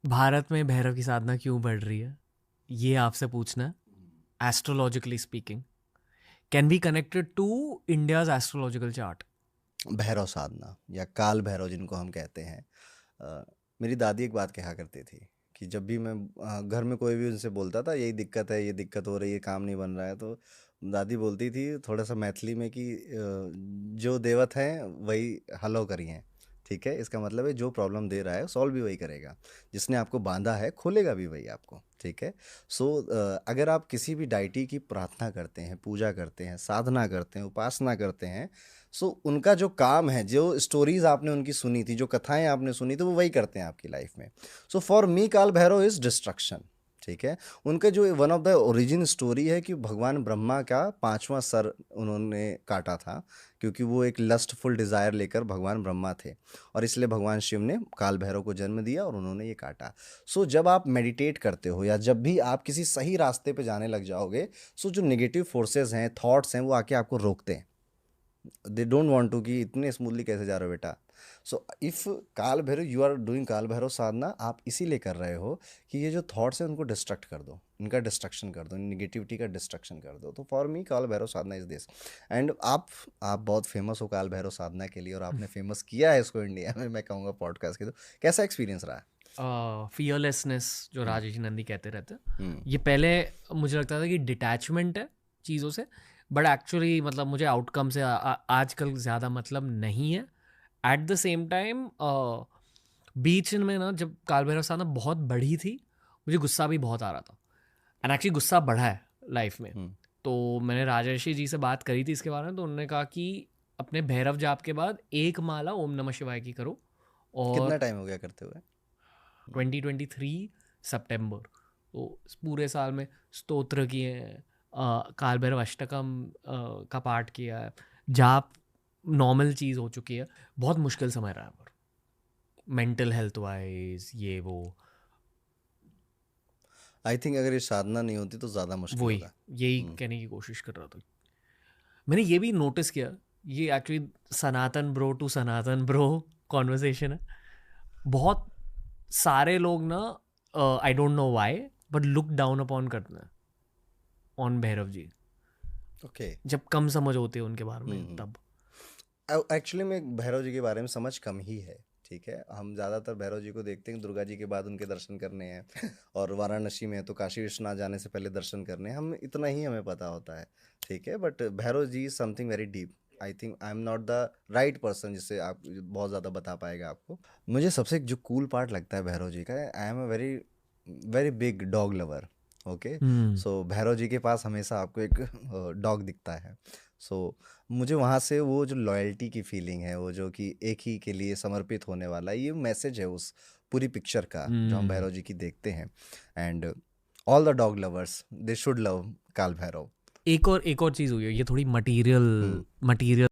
भारत में भैरव की साधना क्यों बढ़ रही है, ये आपसे पूछना है। Astrologically speaking, can be connected to India's astrological chart? Bhairav साधना या काल भैरव जिनको हम कहते हैं। अ, मेरी दादी एक बात कहा करती थी कि जब भी मैं घर में कोई भी उनसे बोलता था यही दिक्कत है, ये दिक्कत हो रही है, काम नहीं बन रहा है, तो दादी बोलती थी थोड़ा सा मैथिली में कि जो देवत हैं वही हलो करी हैं। ठीक है, इसका मतलब है जो प्रॉब्लम दे रहा है सॉल्व भी वही करेगा, जिसने आपको बांधा है खोलेगा भी वही आपको। ठीक है। सो अगर आप किसी भी डाइटी की प्रार्थना करते हैं, पूजा करते हैं, साधना करते हैं, उपासना करते हैं, सो उनका जो काम है, जो स्टोरीज आपने उनकी सुनी थी, जो कथाएं आपने सुनी थी, वो वही करते हैं आपकी लाइफ में। सो फॉर मी काल भैरव इज डिस्ट्रक्शन। ठीक है। उनका जो one of the origin story है कि भगवान ब्रह्मा का पांचवा सर उन्होंने काटा था, क्योंकि वो एक लस्टफुल डिज़ायर लेकर भगवान ब्रह्मा थे, और इसलिए भगवान शिव ने काल भैरव को जन्म दिया और उन्होंने ये काटा। सो जब आप मेडिटेट करते हो या जब भी आप किसी सही रास्ते पे जाने लग जाओगे, सो जो नेगेटिव फोर्सेस हैं, थॉट्स हैं, वो आके आपको रोकते हैं। दे डोंट वांट टू कि इतने स्मूथली कैसे जा रहे हो बेटा। सो इफ़ काल भैरव, यू आर डूइंग काल भैरव साधना, आप इसीलिए कर रहे हो कि ये जो थॉट्स हैं उनको डिस्ट्रक्ट कर दो, इनका डिस्ट्रक्शन कर दो, निगेटिविटी का डिस्ट्रक्शन कर दो। तो फॉर मी काल भैरव साधना इज दिस। एंड आप बहुत फेमस हो काल भैरव साधना के लिए, और आपने फेमस किया है इसको इंडिया में, मैं कहूँगा पॉडकास्ट के। तो कैसा एक्सपीरियंस रहा है? फियरलेसनेस जो हम्म। राजेश नंदी कहते रहते हैं, हम्म। ये पहले मुझे लगता था कि डिटैचमेंट है चीज़ों से, बट एक्चुअली मतलब मुझे आउटकम से आजकल ज़्यादा मतलब नहीं है। एट द सेम टाइम बीच में ना, जब काल भैरव साधना बहुत बढ़ी थी, मुझे गुस्सा भी बहुत आ रहा था। एंड एक्चुअली गुस्सा बढ़ा है लाइफ में। हम्म। तो मैंने राजेशी जी से बात करी थी इसके बारे में, तो उन्होंने कहा कि अपने भैरव जाप के बाद एक माला ओम नमः शिवाय की करो। कितना और टाइम हो गया करते हुए? 2023 सितंबर, तो इस पूरे साल में स्तोत्र किए हैं, काल भैरव अष्टकम का पाठ किया है, जाप नॉर्मल चीज़ हो चुकी है। बहुत मुश्किल समय रहा है पर मेंटल हेल्थ वाइज ये वो। आई थिंक अगर ये साधना नहीं होती तो ज़्यादा मुश्किल वही होगा। यही हम्म। कहने की कोशिश कर रहा था। मैंने ये भी नोटिस किया, ये actually Sanatan bro to Sanatan bro conversation है। बहुत सारे लोग ना, I don't know why, but look down upon करते हैं ऑन भैरव जी, ओके। जब कम समझ होती है उनके बारे में हम्म। तब। एक्चुअली में भैरव जी के बारे में समझ कम ही है। ठीक है, हम ज़्यादातर भैरव जी को देखते हैं दुर्गा जी के बाद उनके दर्शन करने हैं और वाराणसी में है तो काशी विश्वनाथ जाने से पहले दर्शन करने हैं, हम इतना ही हमें पता होता है। ठीक है, but Bhairav ji is something very deep. I think I am not the right person जिससे आप बहुत ज़्यादा बता पाएगा आपको। मुझे सबसे जो कूल पार्ट लगता है भैरव जी का, I am a very very big dog lover. Okay. Hmm. So Bhairav ji के पास हमेशा आपको एक डॉग दिखता है। सो मुझे वहाँ से वो जो लॉयल्टी की फीलिंग है, वो जो कि एक ही के लिए समर्पित होने वाला, ये मैसेज है उस पूरी पिक्चर का जो हम हम्म। भैरव जी की देखते हैं। And all the dog lovers they should love काल भैरव। एक और चीज़ हुई है, ये थोड़ी मटीरियल हम्म। मटीरियल